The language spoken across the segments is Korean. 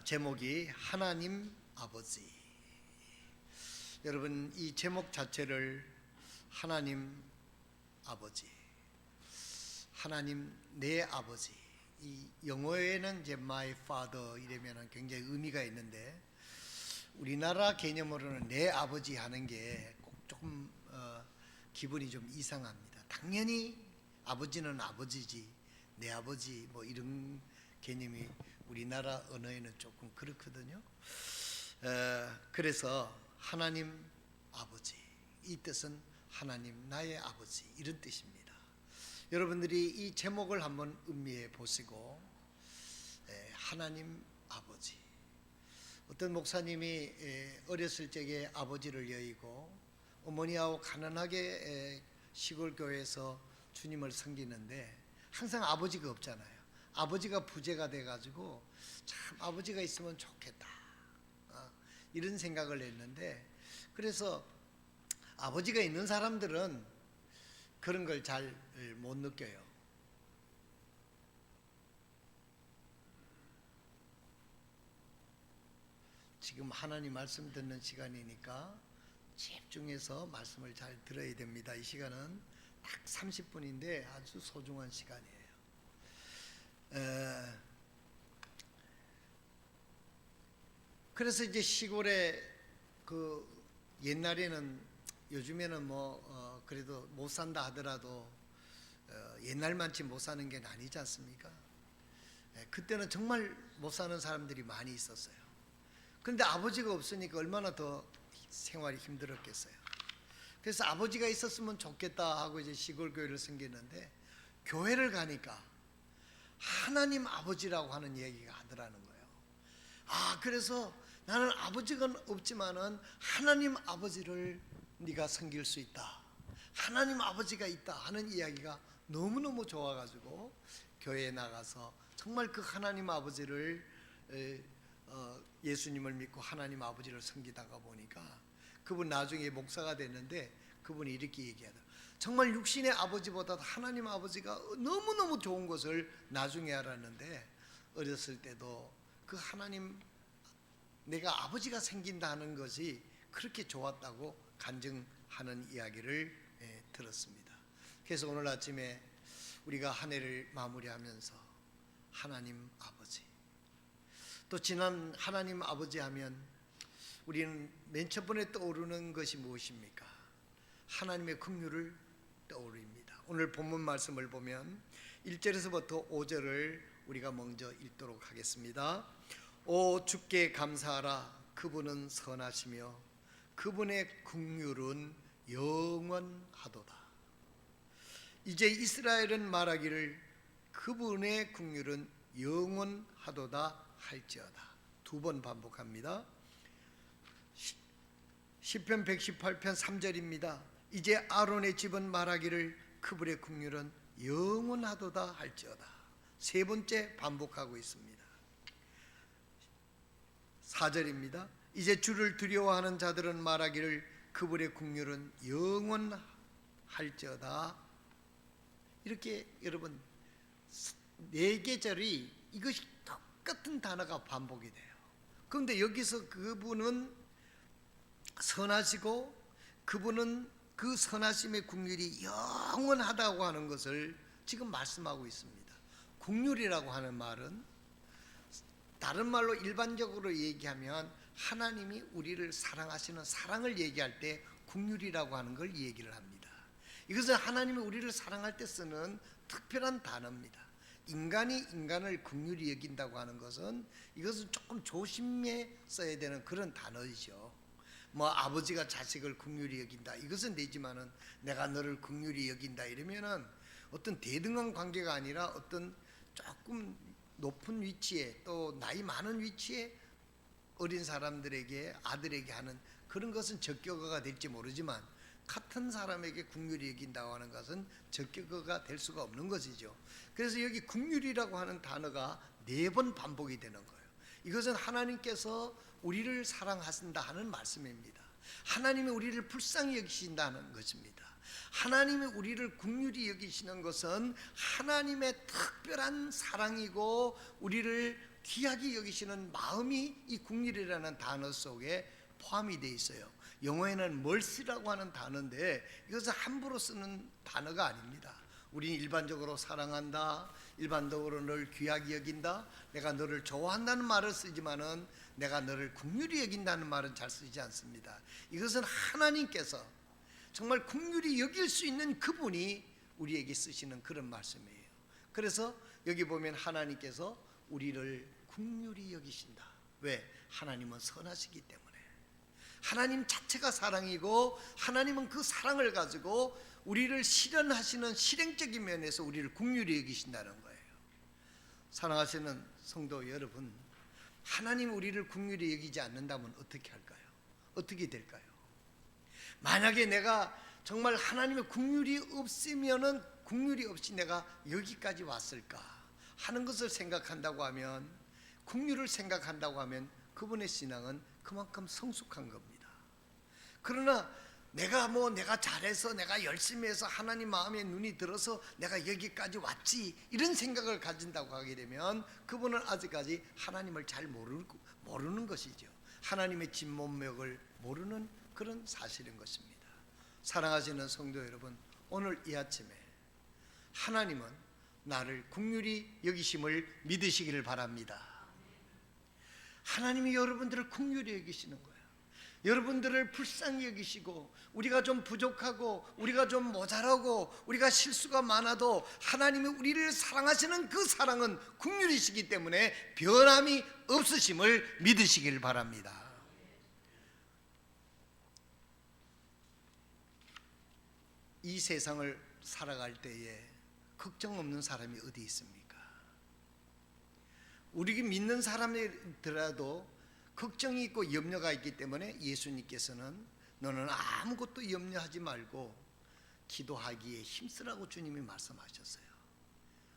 제목이 하나님 아버지. 여러분, 이 제목 자체를 하나님 아버지, 하나님 내 아버지, 이 영어에는 이제 my father 이러면 굉장히 의미가 있는데 우리나라 개념으로는 내 아버지 하는 게 조금 기분이 좀 이상합니다. 당연히 아버지는 아버지지 내 아버지 뭐 이런 개념이 우리나라 언어에는 조금 그렇거든요. 그래서 하나님 아버지, 이 뜻은 하나님 나의 아버지 이런 뜻입니다. 여러분들이 이 제목을 한번 음미해 보시고 하나님 아버지. 어떤 목사님이 어렸을 적에 아버지를 여의고 어머니하고 가난하게 시골 교회에서 주님을 섬기는데 항상 아버지가 없잖아요. 아버지가 부재가 돼가지고 참 아버지가 있으면 좋겠다 이런 생각을 했는데, 그래서 아버지가 있는 사람들은 그런 걸 잘 못 느껴요. 지금 하나님 말씀 듣는 시간이니까 집중해서 말씀을 잘 들어야 됩니다. 이 시간은 딱 30분인데 아주 소중한 시간이에요. 그래서 이제 시골에 옛날에는, 요즘에는 그래도 못 산다 하더라도 옛날만치 못 사는 게 아니지 않습니까? 그때는 정말 못 사는 사람들이 많이 있었어요. 그런데 아버지가 없으니까 얼마나 더 생활이 힘들었겠어요. 그래서 아버지가 있었으면 좋겠다 하고 이제 시골 교회를 섬기는데, 교회를 가니까 하나님 아버지라고 하는 얘기가 하더라는 거예요. 그래서 나는 아버지가 없지만은 하나님 아버지를 네가 섬길 수 있다, 하나님 아버지가 있다 하는 이야기가 너무너무 좋아가지고 교회에 나가서 정말 그 하나님 아버지를 예수님을 믿고 하나님 아버지를 섬기다가 보니까 그분 나중에 목사가 됐는데 그분이 이렇게 얘기하더라고요. 정말 육신의 아버지보다 하나님 아버지가 너무너무 좋은 것을 나중에 알았는데, 어렸을 때도 그 하나님, 내가 아버지가 생긴다는 것이 그렇게 좋았다고 간증하는 이야기를 들었습니다. 그래서 오늘 아침에 우리가 한 해를 마무리하면서 하나님 아버지, 또 지난 하나님 아버지 하면 우리는 맨 첫 번에 떠오르는 것이 무엇입니까? 하나님의 긍휼을 떠올립니다. 오늘 본문 말씀을 보면 1절에서부터 5절을 우리가 먼저 읽도록 하겠습니다. 오 주께 감사하라. 그분은 선하시며 그분의 긍휼은 영원하도다. 이제 이스라엘은 말하기를 그분의 긍휼은 영원하도다 할지어다. 두 번 반복합니다. 시편 118편 3절입니다. 이제 아론의 집은 말하기를 그분의 긍휼은 영원하도다 할지어다. 세 번째 반복하고 있습니다. 4절입니다. 이제 주를 두려워하는 자들은 말하기를 그분의 긍휼은 영원할지어다. 이렇게 여러분 4계절이 이것이 똑같은 단어가 반복이 돼요. 그런데 여기서 그분은 선하시고 그분은 그 선하심의 긍휼이 영원하다고 하는 것을 지금 말씀하고 있습니다. 긍휼이라고 하는 말은 다른 말로 일반적으로 얘기하면 하나님이 우리를 사랑하시는 사랑을 얘기할 때 긍휼이라고 하는 걸 얘기를 합니다. 이것은 하나님이 우리를 사랑할 때 쓰는 특별한 단어입니다. 인간이 인간을 긍휼히 여긴다고 하는 것은, 이것은 조금 조심해 써야 되는 그런 단어이죠. 아버지가 자식을 긍휼히 여긴다, 이것은 되지만은 내가 너를 긍휼히 여긴다 이러면은 어떤 대등한 관계가 아니라 어떤 조금 높은 위치에, 또 나이 많은 위치에 어린 사람들에게, 아들에게 하는 그런 것은 적격어가 될지 모르지만 같은 사람에게 긍휼히 여긴다고 하는 것은 적격어가 될 수가 없는 것이죠. 그래서 여기 긍휼이라고 하는 단어가 4번 반복이 되는 거예요. 이것은 하나님께서 우리를 사랑하신다 하는 말씀입니다. 하나님이 우리를 불쌍히 여기신다는 것입니다. 하나님이 우리를 긍휼히 여기시는 것은 하나님의 특별한 사랑이고 우리를 귀하게 여기시는 마음이 이 긍휼이라는 단어 속에 포함이 되어 있어요. 영어에는 mercy라고 하는 단어인데 이것은 함부로 쓰는 단어가 아닙니다. 우리는 일반적으로 사랑한다, 일반적으로 널 귀하게 여긴다, 내가 너를 좋아한다는 말을 쓰지만은 내가 너를 긍휼히 여긴다는 말은 잘 쓰지 않습니다. 이것은 하나님께서 정말 긍휼히 여길 수 있는 그분이 우리에게 쓰시는 그런 말씀이에요. 그래서 여기 보면 하나님께서 우리를 긍휼히 여기신다. 왜? 하나님은 선하시기 때문에. 하나님 자체가 사랑이고 하나님은 그 사랑을 가지고 우리를 실현하시는 실행적인 면에서 우리를 긍휼히 여기신다는 거예요. 사랑하시는 성도 여러분, 하나님 우리를 긍휼히 여기지 않는다면 어떻게 할까요? 어떻게 될까요? 만약에 내가 정말 하나님의 긍휼이 없으면은 긍휼이 없이 내가 여기까지 왔을까 하는 것을 생각한다고 하면, 긍휼을 생각한다고 하면 그분의 신앙은 그만큼 성숙한 겁니다. 그러나 내가 잘해서 내가 열심히 해서 하나님 마음에 눈이 들어서 내가 여기까지 왔지 이런 생각을 가진다고 하게 되면 그분은 아직까지 하나님을 잘 모르는 것이죠. 하나님의 진면목을 모르는 그런 사실인 것입니다. 사랑하시는 성도 여러분, 오늘 이 아침에 하나님은 나를 긍휼히 여기심을 믿으시기를 바랍니다. 하나님이 여러분들을 긍휼히 여기시는 거예요. 여러분들을 불쌍히 여기시고, 우리가 좀 부족하고 우리가 좀 모자라고 우리가 실수가 많아도 하나님이 우리를 사랑하시는 그 사랑은 긍휼이시기 때문에 변함이 없으심을 믿으시길 바랍니다. 이 세상을 살아갈 때에 걱정 없는 사람이 어디 있습니까? 우리 믿는 사람이더라도 걱정이 있고 염려가 있기 때문에 예수님께서는 너는 아무것도 염려하지 말고 기도하기에 힘쓰라고 주님이 말씀하셨어요.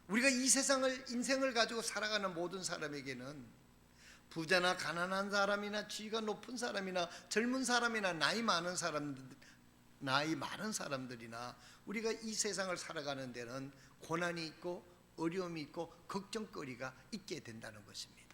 우리가 이 인생을 가지고 살아가는 모든 사람에게는 부자나 가난한 사람이나 지위가 높은 사람이나 젊은 사람이나 나이 많은 사람들이나 우리가 이 세상을 살아가는 데는 고난이 있고 어려움이 있고 걱정거리가 있게 된다는 것입니다.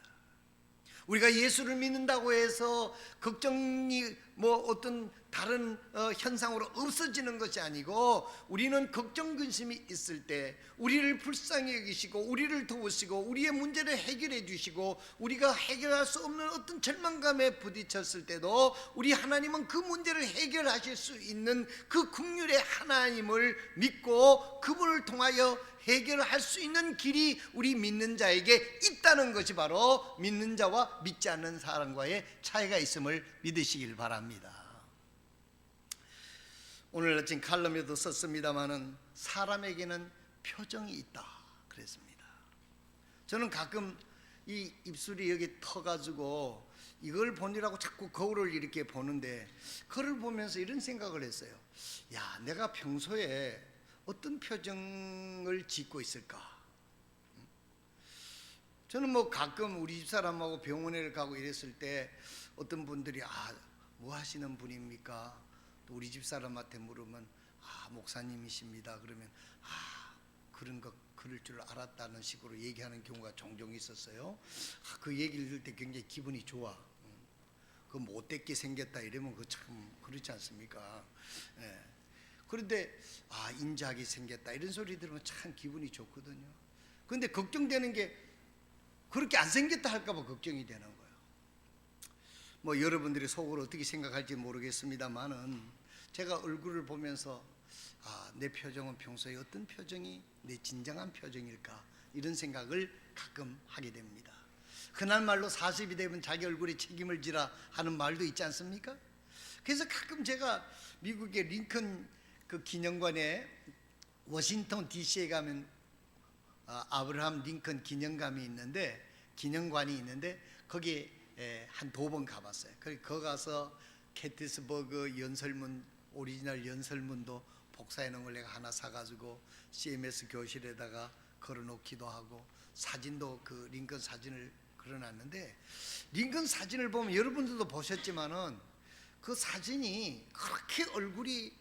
우리가 예수를 믿는다고 해서 걱정이 어떤 다른 현상으로 없어지는 것이 아니고, 우리는 걱정 근심이 있을 때 우리를 불쌍히 여기시고 우리를 도우시고 우리의 문제를 해결해 주시고, 우리가 해결할 수 없는 어떤 절망감에 부딪혔을 때도 우리 하나님은 그 문제를 해결하실 수 있는 그 긍휼의 하나님을 믿고 그분을 통하여 해결할 수 있는 길이 우리 믿는 자에게 있다는 것이 바로 믿는 자와 믿지 않는 사람과의 차이가 있음을 믿으시길 바랍니다. 오늘 아침 칼럼에도 썼습니다마는 사람에게는 표정이 있다 그랬습니다. 저는 가끔 이 입술이 여기 터가지고 이걸 보느라고 자꾸 거울을 이렇게 보는데, 그걸 보면서 이런 생각을 했어요. 야, 내가 평소에 어떤 표정을 짓고 있을까? 저는 가끔 우리 집사람하고 병원에 가고 이랬을 때 어떤 분들이 뭐 하시는 분입니까? 또 우리 집사람한테 물으면 목사님이십니다. 그러면 그런 거 그럴 줄 알았다는 식으로 얘기하는 경우가 종종 있었어요. 그 얘기를 들을 때 굉장히 기분이 좋아. 그 못되게 생겼다 이러면 그 참 그렇지 않습니까? 예. 그런데 인자하게 생겼다 이런 소리 들으면 참 기분이 좋거든요. 그런데 걱정되는 게 그렇게 안 생겼다 할까봐 걱정이 되는 거예요. 여러분들이 속으로 어떻게 생각할지 모르겠습니다만은 제가 얼굴을 보면서 내 표정은 평소에 어떤 표정이 내 진정한 표정일까 이런 생각을 가끔 하게 됩니다. 흔한 말로 40이 되면 자기 얼굴에 책임을 지라 하는 말도 있지 않습니까? 그래서 가끔 제가 미국의 링컨 그 기념관에 워싱턴 DC에 가면 아브라함 링컨 기념관이 있는데 거기에 한 2번 가봤어요. 거기 가서 게티스버그 연설문, 오리지널 연설문도 복사해 놓은 걸 내가 하나 사가지고 CMS 교실에다가 걸어놓기도 하고, 사진도 그 링컨 사진을 걸어놨는데, 링컨 사진을 보면 여러분들도 보셨지만은 그 사진이 그렇게 얼굴이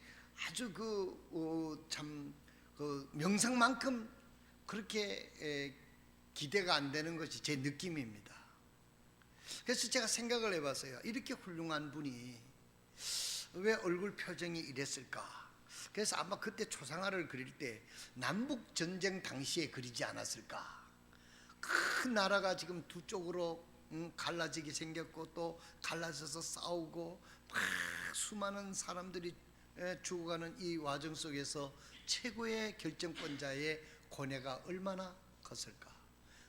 아주 참 명상만큼 그렇게 기대가 안 되는 것이 제 느낌입니다. 그래서 제가 생각을 해봤어요. 이렇게 훌륭한 분이 왜 얼굴 표정이 이랬을까? 그래서 아마 그때 초상화를 그릴 때 남북 전쟁 당시에 그리지 않았을까? 큰 나라가 지금 두 쪽으로 갈라지게 생겼고 또 갈라져서 싸우고 막 수많은 사람들이 죽어가는 이 와정 속에서 최고의 결정권자의 고뇌가 얼마나 컸을까?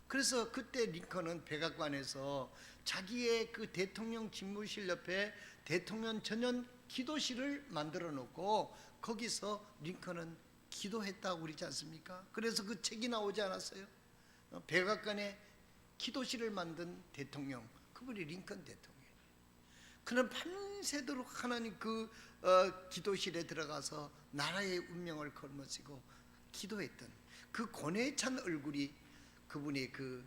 그래서 그때 링컨은 백악관에서 자기의 그 대통령 집무실 옆에 대통령 전용 기도실을 만들어 놓고 거기서 링컨은 기도했다고 그러지 않습니까? 그래서 그 책이 나오지 않았어요? 백악관에 기도실을 만든 대통령, 그분이 링컨 대통령. 그는 밤새도록 하나님 그 기도실에 들어가서 나라의 운명을 걸머쥐고 기도했던 그 고뇌에 찬 얼굴이 그분의 그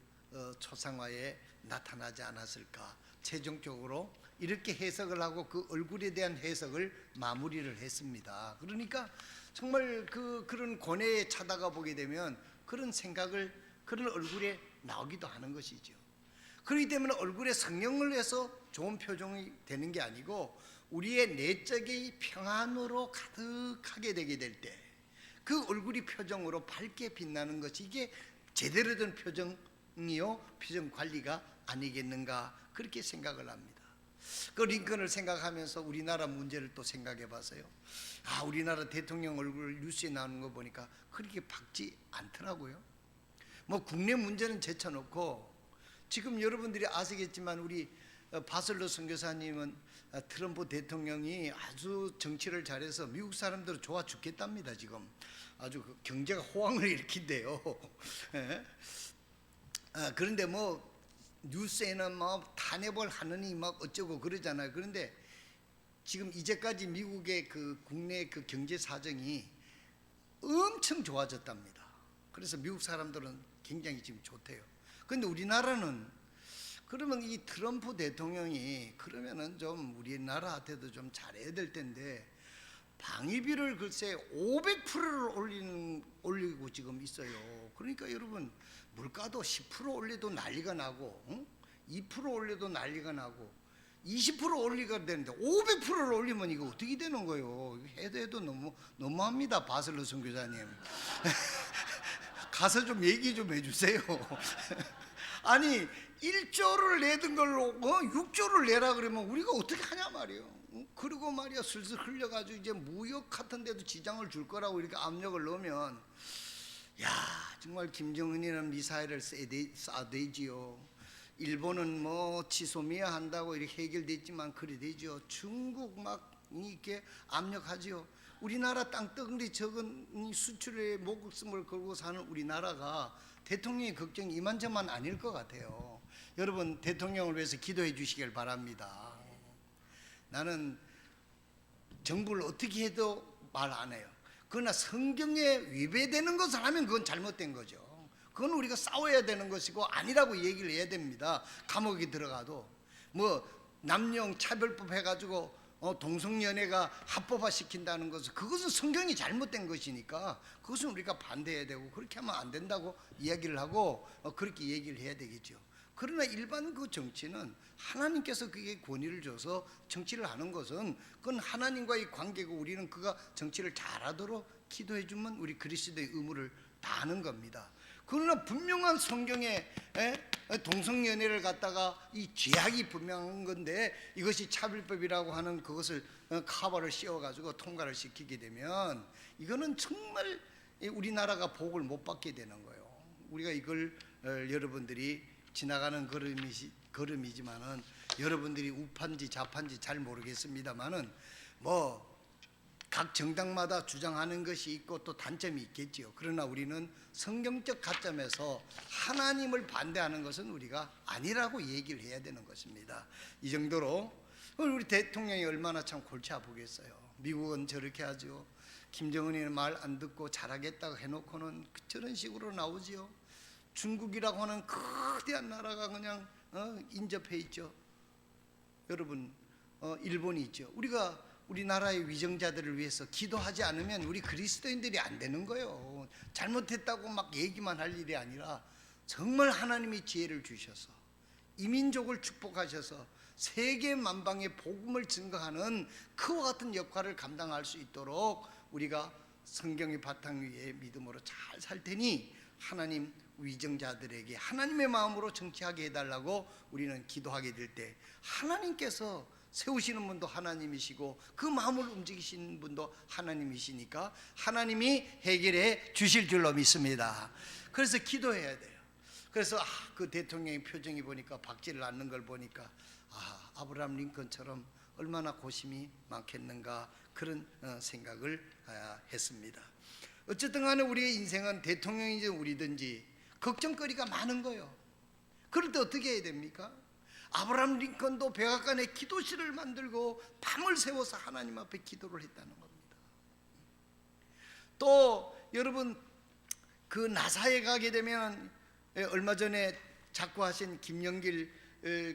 초상화에 나타나지 않았을까. 최종적으로 이렇게 해석을 하고 그 얼굴에 대한 해석을 마무리를 했습니다. 그러니까 정말 그런 고뇌에 차다가 보게 되면 그런 생각을 그런 얼굴에 나오기도 하는 것이죠. 그렇기 때문에 얼굴에 성령을 해서 좋은 표정이 되는 게 아니고 우리의 내적의 평안으로 가득하게 되게 될 때 그 얼굴이 표정으로 밝게 빛나는 것이 이게 제대로 된 표정이요 표정 관리가 아니겠는가 그렇게 생각을 합니다. 그 링컨을 생각하면서 우리나라 문제를 또 생각해 봤어요. 우리나라 대통령 얼굴 뉴스에 나오는 거 보니까 그렇게 밝지 않더라고요. 뭐 국내 문제는 제쳐놓고 지금 여러분들이 아시겠지만 우리 바슬로 선교사님은 트럼프 대통령이 아주 정치를 잘해서 미국 사람들은 좋아 죽겠답니다. 지금 아주 경제가 호황을 일으킨대요. 그런데 뭐 뉴스에는 뭐 탄핵을 하느니 막 어쩌고 그러잖아요. 그런데 지금 이제까지 미국의 그 국내 그 경제 사정이 엄청 좋아졌답니다. 그래서 미국 사람들은 굉장히 지금 좋대요. 그런데 우리나라는 그러면 이 트럼프 대통령이 그러면은 좀 우리나라한테도 좀 잘해야 될 텐데 방위비를 글쎄 500%를 올리고 지금 있어요. 그러니까 여러분 물가도 10% 올려도 난리가 나고 2% 올려도 난리가 나고 20% 올리가 되는데 500%를 올리면 이거 어떻게 되는 거예요? 해도 너무합니다. 바슬로 선교사님. 가서 좀 얘기 좀 해주세요. 아니 1조를 내던 걸로 6조를 내라 그러면 우리가 어떻게 하냐 말이에요. 그리고 말이야 슬슬 흘려가지고 이제 무역 같은 데도 지장을 줄 거라고 이렇게 압력을 넣으면 정말 김정은이는 미사일을 쏴대지요. 일본은 뭐 지소미아 한다고 이렇게 해결됐지만 그래 되죠. 중국 막 이렇게 압력하지요. 우리나라 땅덩어리 적은 수출에 목숨을 걸고 사는 우리나라가 대통령의 걱정이 이만저만 아닐 것 같아요. 여러분 대통령을 위해서 기도해 주시길 바랍니다. 나는 정부를 어떻게 해도 말 안 해요. 그러나 성경에 위배되는 것을 하면 그건 잘못된 거죠. 그건 우리가 싸워야 되는 것이고 아니라고 얘기를 해야 됩니다. 감옥에 들어가도 뭐 남녀 차별법 해가지고 동성연애가 합법화 시킨다는 것은 그것은 성경이 잘못된 것이니까 그것은 우리가 반대해야 되고 그렇게 하면 안 된다고 이야기를 하고 그렇게 얘기를 해야 되겠죠. 그러나 일반 그 정치는 하나님께서 그게 권위를 줘서 정치를 하는 것은 그건 하나님과의 관계고 우리는 그가 정치를 잘하도록 기도해 주면 우리 그리스도의 의무를 다하는 겁니다. 그러나 분명한 성경에 동성연애를 갖다가 이 죄악이 분명한 건데 이것이 차별법이라고 하는 그것을 카바를 씌워가지고 통과를 시키게 되면 이거는 정말 우리나라가 복을 못 받게 되는 거예요. 우리가 이걸 여러분들이 지나가는 걸음이지만은 여러분들이 우판지 좌판지 잘 모르겠습니다만은 뭐 각 정당마다 주장하는 것이 있고 또 단점이 있겠지요. 그러나 우리는 성경적 가점에서 하나님을 반대하는 것은 우리가 아니라고 얘기를 해야 되는 것입니다. 이 정도로 우리 대통령이 얼마나 참 골치 아프겠어요. 미국은 저렇게 하죠. 김정은이는 말 안 듣고 잘하겠다고 해놓고는 저런 식으로 나오지요. 중국이라고 하는 거대한 나라가 그냥 인접해 있죠. 여러분 일본이 있죠. 우리나라의 위정자들을 위해서 기도하지 않으면 우리 그리스도인들이 안 되는 거예요. 잘못했다고 막 얘기만 할 일이 아니라 정말 하나님이 지혜를 주셔서 이민족을 축복하셔서 세계 만방에 복음을 증거하는 그와 같은 역할을 감당할 수 있도록 우리가 성경의 바탕 위에 믿음으로 잘 살 테니 하나님 위정자들에게 하나님의 마음으로 정치하게 해달라고 우리는 기도하게 될 때 하나님께서 세우시는 분도 하나님이시고 그 마음을 움직이시는 분도 하나님이시니까 하나님이 해결해 주실 줄로 믿습니다. 그래서 기도해야 돼요. 그래서 그 대통령의 표정이 보니까 박지를 않는 걸 보니까 아브라함 링컨처럼 얼마나 고심이 많겠는가 그런 생각을 했습니다. 어쨌든 간에 우리의 인생은 대통령이든 우리든지 걱정거리가 많은 거예요. 그럴 때 어떻게 해야 됩니까? 아브라함 링컨도 백악관에 기도실을 만들고 밤을 새워서 하나님 앞에 기도를 했다는 겁니다. 또 여러분 그 나사에 가게 되면 얼마 전에 작고하신 김영길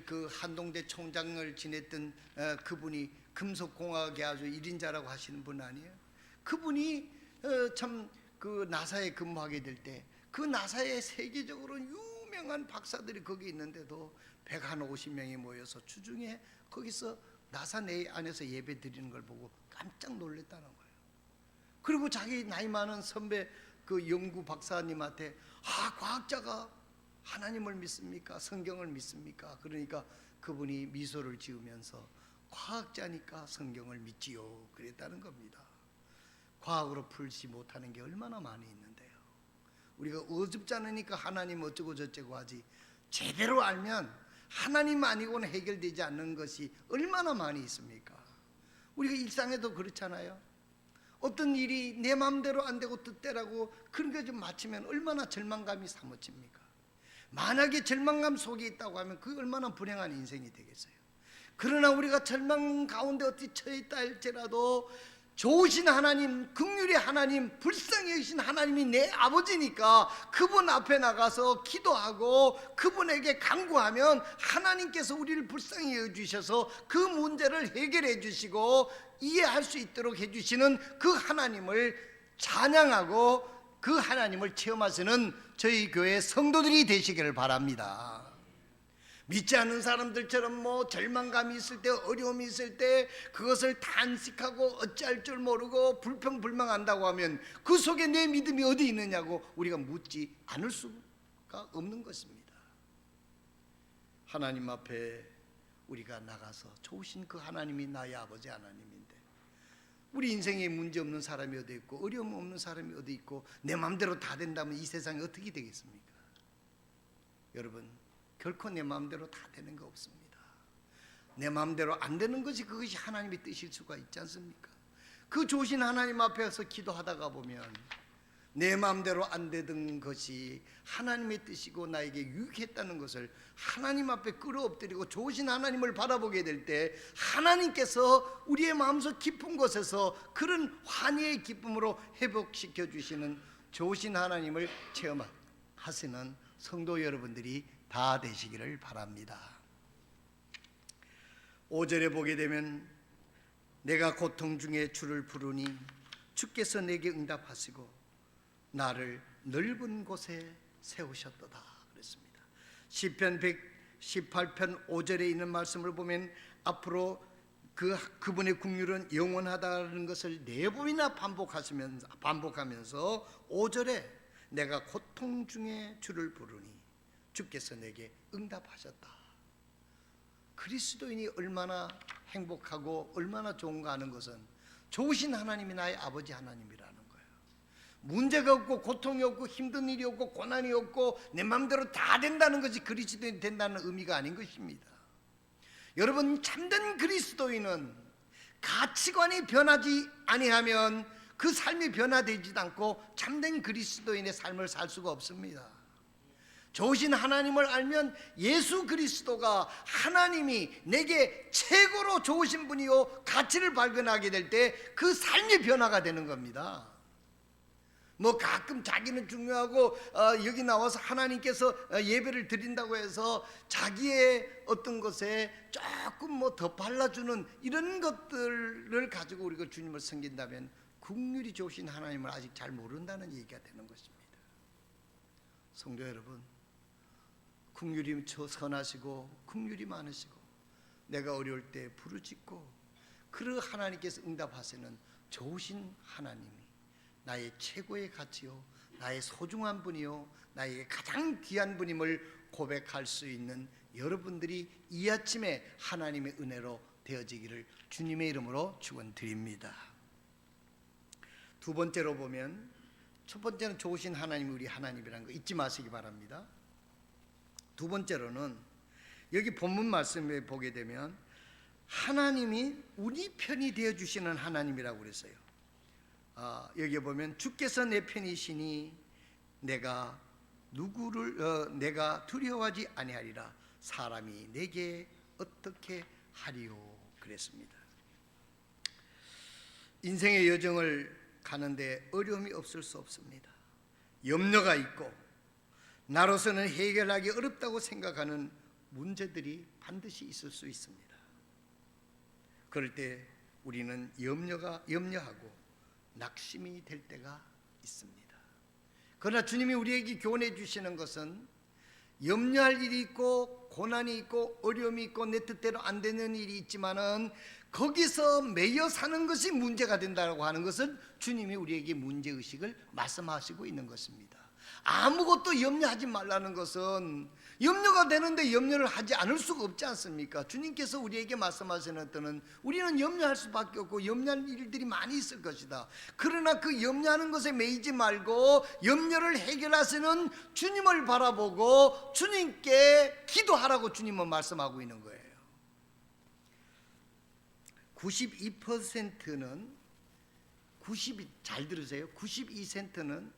그 한동대 총장을 지냈던 그분이 금속공학의 아주 1인자라고 하시는 분 아니에요? 그분이 참 그 나사에 근무하게 될 때 그 나사에 세계적으로 유명한 박사들이 거기 있는데도 150명이 모여서 주중에 거기서 나사 내 안에서 예배 드리는 걸 보고 깜짝 놀랐다는 거예요. 그리고 자기 나이 많은 선배 그 연구 박사님한테 과학자가 하나님을 믿습니까? 성경을 믿습니까? 그러니까 그분이 미소를 지으면서 과학자니까 성경을 믿지요 그랬다는 겁니다. 과학으로 풀지 못하는 게 얼마나 많이 있는데요. 우리가 어줍지 않으니까 하나님 어쩌고 저쩌고 하지 제대로 알면 하나님 아니고는 해결되지 않는 것이 얼마나 많이 있습니까? 우리가 일상에도 그렇잖아요. 어떤 일이 내 마음대로 안 되고 뜻대로라고 그런 게 좀 맞추면 얼마나 절망감이 사무칩니까? 만약에 절망감 속에 있다고 하면 그게 얼마나 불행한 인생이 되겠어요. 그러나 우리가 절망 가운데 어디 처해 있다 할지라도 좋으신 하나님, 긍휼의 하나님, 불쌍히 여기신 하나님이 내 아버지니까 그분 앞에 나가서 기도하고 그분에게 간구하면 하나님께서 우리를 불쌍히 여겨주셔서 그 문제를 해결해 주시고 이해할 수 있도록 해주시는 그 하나님을 찬양하고 그 하나님을 체험하시는 저희 교회 성도들이 되시기를 바랍니다. 믿지 않는 사람들처럼 뭐 절망감이 있을 때 어려움이 있을 때 그것을 탄식하고 어찌할 줄 모르고 불평불만한다고 하면 그 속에 내 믿음이 어디 있느냐고 우리가 묻지 않을 수가 없는 것입니다. 하나님 앞에 우리가 나가서 좋으신 그 하나님이 나의 아버지 하나님인데 우리 인생에 문제 없는 사람이 어디 있고 어려움 없는 사람이 어디 있고 내 마음대로 다 된다면 이 세상이 어떻게 되겠습니까? 여러분 결코 내 마음대로 다 되는 거 없습니다. 내 마음대로 안 되는 것이 그것이 하나님의 뜻일 수가 있지 않습니까? 그 좋으신 하나님 앞에서 기도하다가 보면 내 마음대로 안 되던 것이 하나님의 뜻이고 나에게 유익했다는 것을 하나님 앞에 끌어엎드리고 좋으신 하나님을 바라보게 될 때 하나님께서 우리의 마음속 깊은 곳에서 그런 환희의 기쁨으로 회복시켜 주시는 좋으신 하나님을 체험하시는 성도 여러분들이 다 되시기를 바랍니다. 5절에 보게 되면 내가 고통 중에 주를 부르니 주께서 내게 응답하시고 나를 넓은 곳에 세우셨도다 그랬습니다. 시편 118편 5절에 있는 말씀을 보면 앞으로 그분의 긍휼은 영원하다는 것을 4번이나 반복하면서 5절에 내가 고통 중에 주를 부르니 주께서 내게 응답하셨다. 그리스도인이 얼마나 행복하고 얼마나 좋은가 하는 것은 좋으신 하나님이 나의 아버지 하나님이라는 거예요. 문제가 없고 고통이 없고 힘든 일이 없고 고난이 없고 내 마음대로 다 된다는 것이 그리스도인이 된다는 의미가 아닌 것입니다. 여러분 참된 그리스도인은 가치관이 변하지 아니하면 그 삶이 변화되지도 않고 참된 그리스도인의 삶을 살 수가 없습니다. 좋으신 하나님을 알면 예수 그리스도가 하나님이 내게 최고로 좋으신 분이요 가치를 발견하게 될 때 그 삶의 변화가 되는 겁니다. 뭐 가끔 자기는 중요하고 여기 나와서 하나님께서 예배를 드린다고 해서 자기의 어떤 것에 조금 뭐 더 발라주는 이런 것들을 가지고 우리가 주님을 섬긴다면 긍휼이 좋으신 하나님을 아직 잘 모른다는 얘기가 되는 것입니다. 성도 여러분, 긍휼이 선하시고 긍휼이 많으시고 내가 어려울 때 부르짖고 그 하나님께서 응답하시는 좋으신 하나님이 나의 최고의 가치요 나의 소중한 분이요 나에게 가장 귀한 분임을 고백할 수 있는 여러분들이 이 아침에 하나님의 은혜로 되어지기를 주님의 이름으로 축원드립니다. 두 번째로 보면, 첫 번째는 좋으신 하나님이 우리 하나님이라는 거 잊지 마시기 바랍니다. 두 번째로는 여기 본문 말씀에 보게 되면 하나님이 우리 편이 되어 주시는 하나님이라고 그랬어요. 여기 보면 주께서 내 편이시니 내가 두려워하지 아니하리라. 사람이 내게 어떻게 하리요 그랬습니다. 인생의 여정을 가는데 어려움이 없을 수 없습니다. 염려가 있고 나로서는 해결하기 어렵다고 생각하는 문제들이 반드시 있을 수 있습니다. 그럴 때 우리는 염려하고 낙심이 될 때가 있습니다. 그러나 주님이 우리에게 교훈해 주시는 것은 염려할 일이 있고 고난이 있고 어려움이 있고 내 뜻대로 안 되는 일이 있지만은 거기서 매여 사는 것이 문제가 된다고 하는 것은 주님이 우리에게 문제의식을 말씀하시고 있는 것입니다. 아무것도 염려하지 말라는 것은 염려가 되는데 염려를 하지 않을 수가 없지 않습니까? 주님께서 우리에게 말씀하시는 때는 우리는 염려할 수밖에 없고 염려할 일들이 많이 있을 것이다. 그러나 그 염려하는 것에 매이지 말고 염려를 해결하시는 주님을 바라보고 주님께 기도하라고 주님은 말씀하고 있는 거예요. 92%는 잘 들으세요. 92%는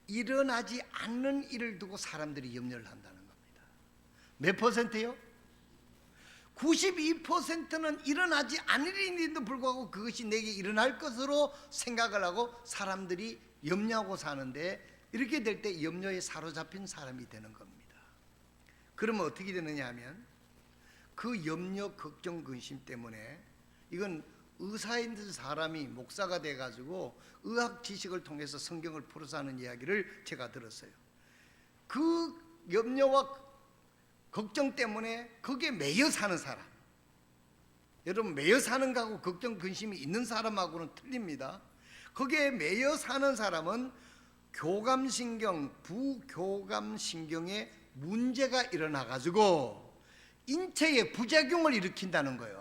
일어나지 않는 일을 두고 사람들이 염려를 한다는 겁니다. 몇 퍼센트요? 92%는 일어나지 않을 일인데도 불구하고 그것이 내게 일어날 것으로 생각을 하고 사람들이 염려하고 사는데, 이렇게 될 때 염려에 사로잡힌 사람이 되는 겁니다. 그러면 어떻게 되느냐 하면 그 염려, 걱정, 근심 때문에, 이건 의사인 사람이 목사가 돼가지고 의학 지식을 통해서 성경을 풀어서 하는 이야기를 제가 들었어요. 그 염려와 걱정 때문에 거기에 매여 사는 사람, 여러분 매여 사는 거하고 걱정, 근심이 있는 사람하고는 틀립니다. 거기에 매여 사는 사람은 교감신경, 부교감신경에 문제가 일어나가지고 인체에 부작용을 일으킨다는 거예요.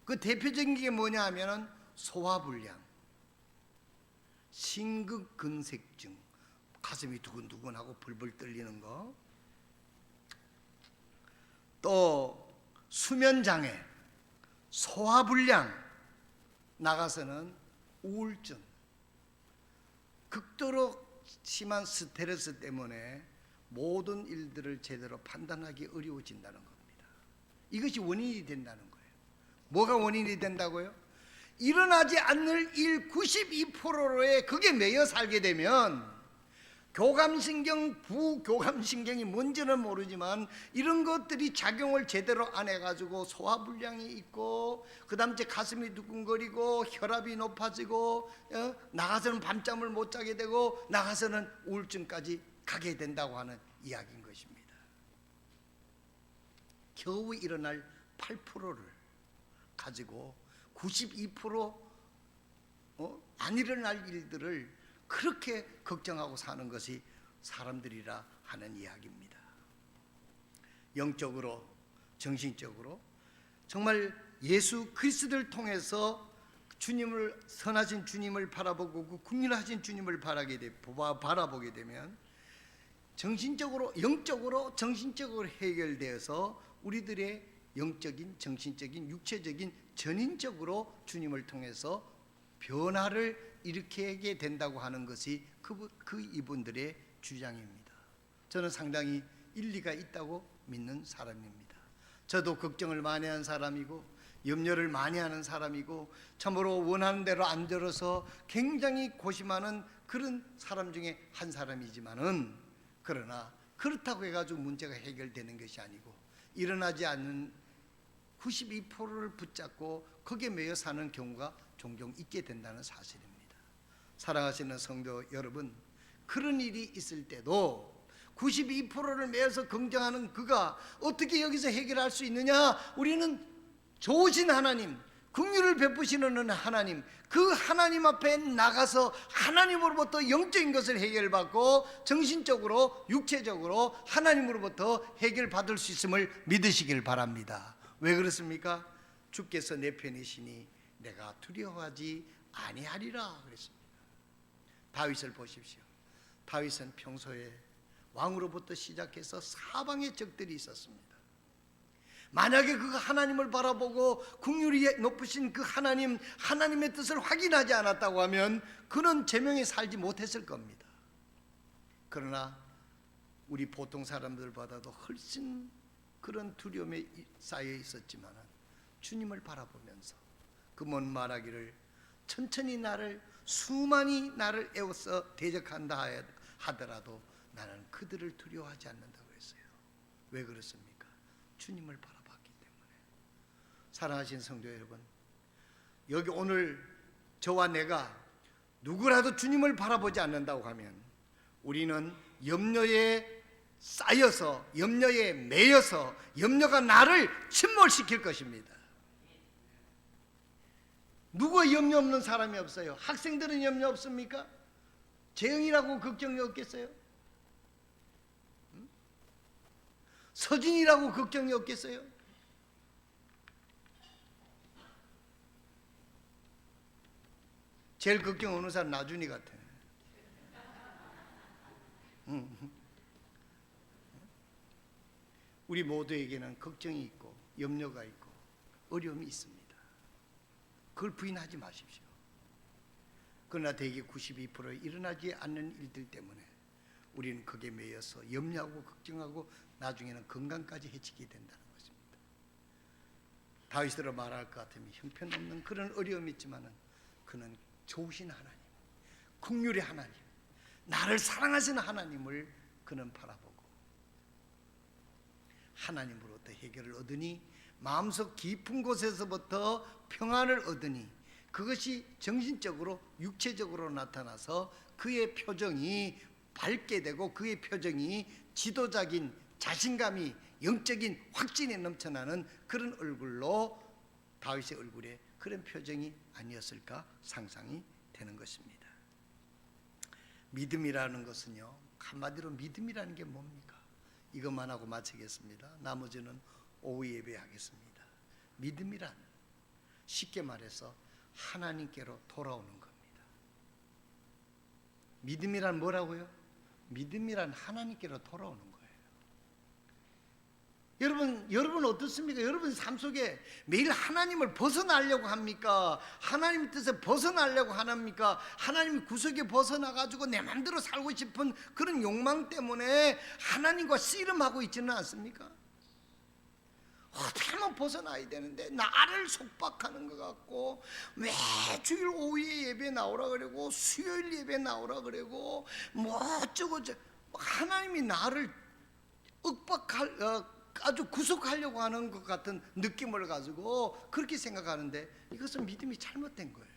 그 대표적인 게 뭐냐 하면은 소화불량, 심근근색증, 가슴이 두근두근하고 불불 떨리는 거, 또 수면장애, 소화불량, 나가서는 우울증, 극도로 심한 스트레스 때문에 모든 일들을 제대로 판단하기 어려워진다는 겁니다. 이것이 원인이 된다는 거예요. 뭐가 원인이 된다고요? 일어나지 않을 일 92%에 그게 매여 살게 되면 교감신경, 부교감신경이 뭔지는 모르지만 이런 것들이 작용을 제대로 안 해가지고 소화불량이 있고, 그 다음 이제 가슴이 두근거리고 혈압이 높아지고 나가서는 밤잠을 못 자게 되고 나가서는 우울증까지 가게 된다고 하는 이야기인 것입니다. 겨우 일어날 8%를 가지고 92% 안 일어날 일들을 그렇게 걱정하고 사는 것이 사람들이라 하는 이야기입니다. 영적으로, 정신적으로 정말 예수 그리스도를 통해서 주님을, 선하신 주님을 바라보고 그 긍휼하신 주님을 바라보게 되면 정신적으로, 영적으로, 정신적으로 해결되어서 우리들의 영적인, 정신적인, 육체적인, 전인적으로 주님을 통해서 변화를 일으키게 된다고 하는 것이 이분들의 주장입니다. 저는 상당히 일리가 있다고 믿는 사람입니다. 저도 걱정을 많이 하는 사람이고 염려를 많이 하는 사람이고 참으로 원하는 대로 안 들어서 굉장히 고심하는 그런 사람 중에 한 사람이지만은, 그러나 그렇다고 해가지고 문제가 해결되는 것이 아니고 일어나지 않는 92%를 붙잡고 거기에 매여 사는 경우가 종종 있게 된다는 사실입니다. 사랑하시는 성도 여러분, 그런 일이 있을 때도 92%를 매어서 긍정하는 그가 어떻게 여기서 해결할 수 있느냐? 우리는 좋으신 하나님, 긍휼을 베푸시는 하나님, 그 하나님 앞에 나가서 하나님으로부터 영적인 것을 해결받고 정신적으로 육체적으로 하나님으로부터 해결받을 수 있음을 믿으시길 바랍니다. 왜 그렇습니까? 주께서 내 편이시니 내가 두려워하지 아니하리라 그랬습니다. 다윗을 보십시오. 다윗은 평소에 왕으로부터 시작해서 사방에 적들이 있었습니다. 만약에 그가 하나님을 바라보고 긍휼이 높으신 그 하나님의 뜻을 확인하지 않았다고 하면 그는 제명에 살지 못했을 겁니다. 그러나 우리 보통 사람들보다도 훨씬 그런 두려움에 쌓여 있었지만 주님을 바라보면서 그 먼 말하기를 천천히 수많이 나를 애워서 대적한다 하더라도 나는 그들을 두려워하지 않는다고 했어요. 왜 그렇습니까? 주님을 바라봤기 때문에. 사랑하신 성도 여러분, 여기 오늘 저와 내가 누구라도 주님을 바라보지 않는다고 하면 우리는 염려에 쌓여서, 염려에 매여서 염려가 나를 침몰시킬 것입니다. 누가 염려 없는 사람이 없어요? 학생들은 염려 없습니까? 재영이라고 걱정이 없겠어요? 서진이라고 걱정이 없겠어요? 제일 걱정 어느 사람? 나준이 같아. 우리 모두에게는 걱정이 있고 염려가 있고 어려움이 있습니다. 그걸 부인하지 마십시오. 그러나 대개 92% 일어나지 않는 일들 때문에 우리는 거기에 매여서 염려하고 걱정하고 나중에는 건강까지 해치게 된다는 것입니다. 다윗으로 말할 것 같으면 형편없는 그런 어려움이 있지만 그는 좋으신 하나님, 긍휼의 하나님, 나를 사랑하시는 하나님을 그는 바라보고 하나님으로부터 해결을 얻으니 마음속 깊은 곳에서부터 평안을 얻으니 그것이 정신적으로 육체적으로 나타나서 그의 표정이 밝게 되고 그의 표정이 지도자긴 자신감이 영적인 확신이 넘쳐나는 그런 얼굴로 다윗의 얼굴에 그런 표정이 아니었을까 상상이 되는 것입니다. 믿음이라는 것은요, 한마디로 믿음이라는 게 뭡니까? 이것만 하고 마치겠습니다. 나머지는 오후 예배하겠습니다. 믿음이란 쉽게 말해서 하나님께로 돌아오는 겁니다. 믿음이란 뭐라고요? 믿음이란 하나님께로 돌아오는 거예요. 여러분 어떻습니까? 여러분 삶 속에 매일 하나님을 벗어나려고 합니까? 하나님 뜻에 벗어나려고 합니까? 하나님 구석에 벗어나가지고 내 마음대로 살고 싶은 그런 욕망 때문에 하나님과 씨름하고 있지는 않습니까? 어떻게 하면 벗어나야 되는데 나를 속박하는 것 같고 매주일 오후에 예배 나오라 그러고 수요일 예배 나오라 그러고 뭐 어쩌고 하나님이 나를 아주 구속하려고 하는 것 같은 느낌을 가지고 그렇게 생각하는데 이것은 믿음이 잘못된 거예요.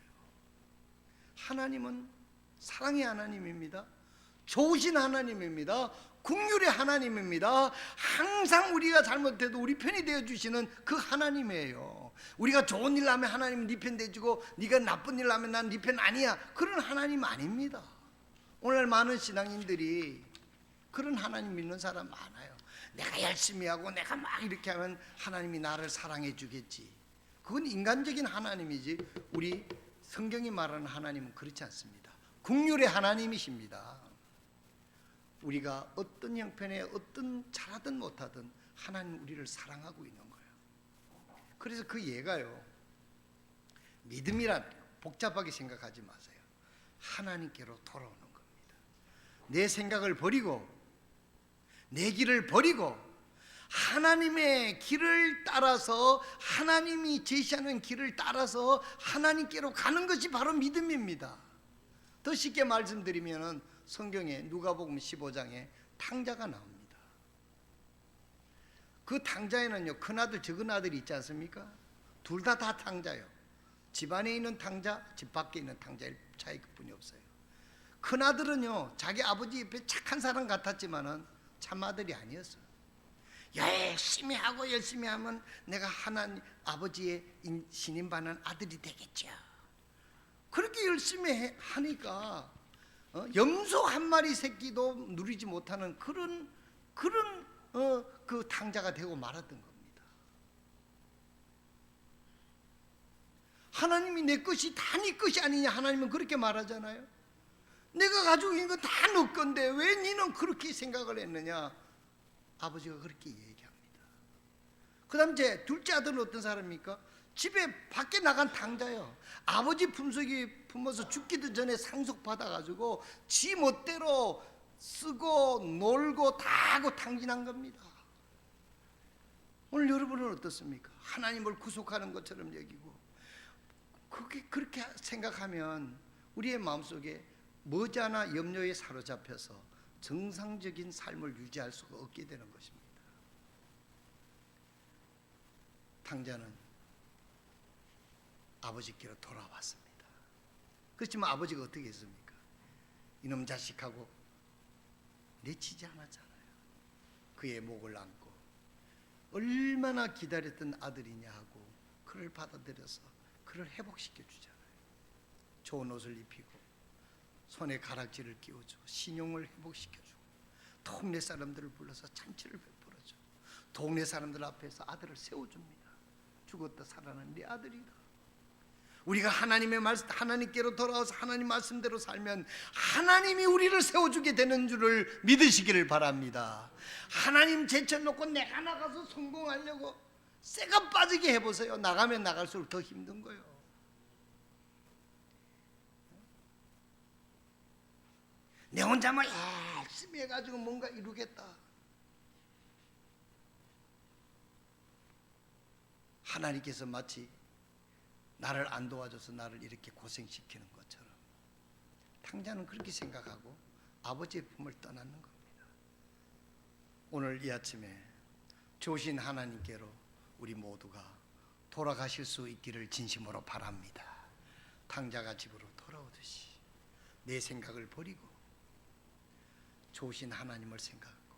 하나님은 사랑의 하나님입니다. 좋으신 하나님입니다. 긍휼의 하나님입니다. 항상 우리가 잘못해도 우리 편이 되어주시는 그 하나님이에요. 우리가 좋은 일 하면 하나님은 네 편 돼주고 네가 나쁜 일 하면 난 네 편 아니야, 그런 하나님 아닙니다. 오늘 많은 신앙인들이 그런 하나님 믿는 사람 많아요. 내가 열심히 하고 내가 막 이렇게 하면 하나님이 나를 사랑해 주겠지. 그건 인간적인 하나님이지 우리 성경이 말하는 하나님은 그렇지 않습니다. 긍휼의 하나님이십니다. 우리가 어떤 형편에 어떤 잘하든 못하든 하나님 우리를 사랑하고 있는 거예요. 그래서 그 예가요, 믿음이란 복잡하게 생각하지 마세요. 하나님께로 돌아오는 겁니다. 내 생각을 버리고 내 길을 버리고 하나님의 길을 따라서, 하나님이 제시하는 길을 따라서 하나님께로 가는 것이 바로 믿음입니다. 더 쉽게 말씀드리면 성경에 누가복음 15장에 탕자가 나옵니다. 그 탕자에는요, 큰아들 적은아들이 있지 않습니까? 둘 다 탕자예요. 집 안에 있는 탕자, 집 밖에 있는 탕자의 차이뿐이 없어요. 큰아들은요, 자기 아버지 옆에 착한 사람 같았지만은 참아들이 아니었어. 열심히 하고 열심히 하면 내가 하나님 아버지의 신임받는 아들이 되겠죠. 그렇게 열심히 하니까 염소 한 마리 새끼도 누리지 못하는 그런 그 탕자가 되고 말았던 겁니다. 하나님이 내 것이 다 네 것이 아니냐, 하나님은 그렇게 말하잖아요. 내가 가지고 있는 건 다 너 건데 왜 너는 그렇게 생각을 했느냐, 아버지가 그렇게 얘기합니다. 그 다음 제 둘째 아들은 어떤 사람입니까? 집에 밖에 나간 탕자요. 아버지 품속에 품어서 죽기도 전에 상속받아가지고 지 멋대로 쓰고 놀고 다 하고 탕진한 겁니다. 오늘 여러분은 어떻습니까? 하나님을 구속하는 것처럼 여기고 그렇게 생각하면 우리의 마음속에 머지않아 염려에 사로잡혀서 정상적인 삶을 유지할 수가 없게 되는 것입니다. 탕자는 아버지께로 돌아왔습니다. 그렇지만 아버지가 어떻게 했습니까? 이놈 자식하고 내치지 않았잖아요. 그의 목을 안고 얼마나 기다렸던 아들이냐 하고 그를 받아들여서 그를 회복시켜 주잖아요. 좋은 옷을 입히고 손에 가락지를 끼워주고 신용을 회복시켜주고 동네 사람들을 불러서 잔치를 베풀어주고 동네 사람들 앞에서 아들을 세워줍니다. 죽었다 살아난 네 아들이다. 우리가 하나님께로 돌아와서 하나님 말씀대로 살면 하나님이 우리를 세워주게 되는 줄을 믿으시기를 바랍니다. 하나님 제쳐놓고 내가 나가서 성공하려고 쇠가 빠지게 해보세요. 나가면 나갈수록 더 힘든 거예요. 내 혼자만 열심히 해가지고 뭔가 이루겠다. 하나님께서 마치 나를 안 도와줘서 나를 이렇게 고생시키는 것처럼 탕자는 그렇게 생각하고 아버지의 품을 떠나는 겁니다. 오늘 이 아침에 좋으신 하나님께로 우리 모두가 돌아가실 수 있기를 진심으로 바랍니다. 탕자가 집으로 돌아오듯이 내 생각을 버리고 좋으신 하나님을 생각하고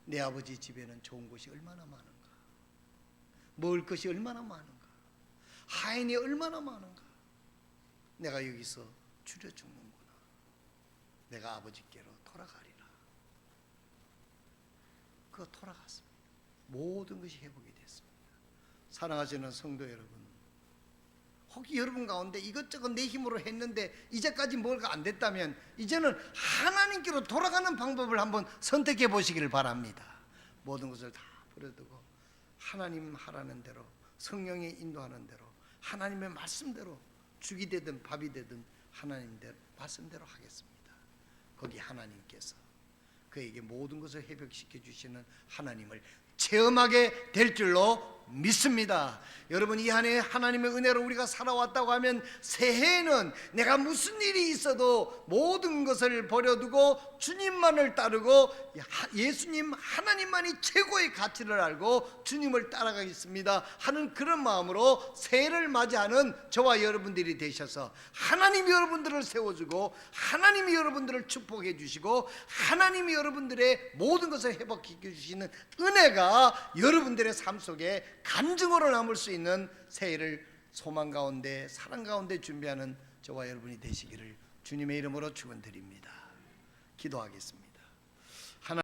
내 아버지 집에는 좋은 곳이 얼마나 많은가, 먹을 것이 얼마나 많은가, 하인이 얼마나 많은가, 내가 여기서 줄여 죽는구나, 내가 아버지께로 돌아가리라. 그거 돌아갔습니다. 모든 것이 회복이 됐습니다. 사랑하시는 성도 여러분, 혹시 여러분 가운데 이것저것 내 힘으로 했는데 이제까지 뭐가 안 됐다면 이제는 하나님께로 돌아가는 방법을 한번 선택해 보시기를 바랍니다. 모든 것을 다 버려두고 하나님 하라는 대로, 성령이 인도하는 대로, 하나님의 말씀대로, 죽이 되든 밥이 되든 하나님 말씀대로 하겠습니다. 거기 하나님께서 그에게 모든 것을 회복시켜 주시는 하나님을 체험하게 될 줄로 믿습니다. 여러분, 이 한 해 하나님의 은혜로 우리가 살아왔다고 하면 새해에는 내가 무슨 일이 있어도 모든 것을 버려두고 주님만을 따르고 예수님 하나님만이 최고의 가치를 알고 주님을 따라가겠습니다 하는 그런 마음으로 새해를 맞이하는 저와 여러분들이 되셔서 하나님이 여러분들을 세워주고 하나님이 여러분들을 축복해 주시고 하나님이 여러분들의 모든 것을 회복시켜 주시는 은혜가 여러분들의 삶 속에 간증으로 남을 수 있는 새해를 소망 가운데 사랑 가운데 준비하는 저와 여러분이 되시기를 주님의 이름으로 축원드립니다. 기도하겠습니다.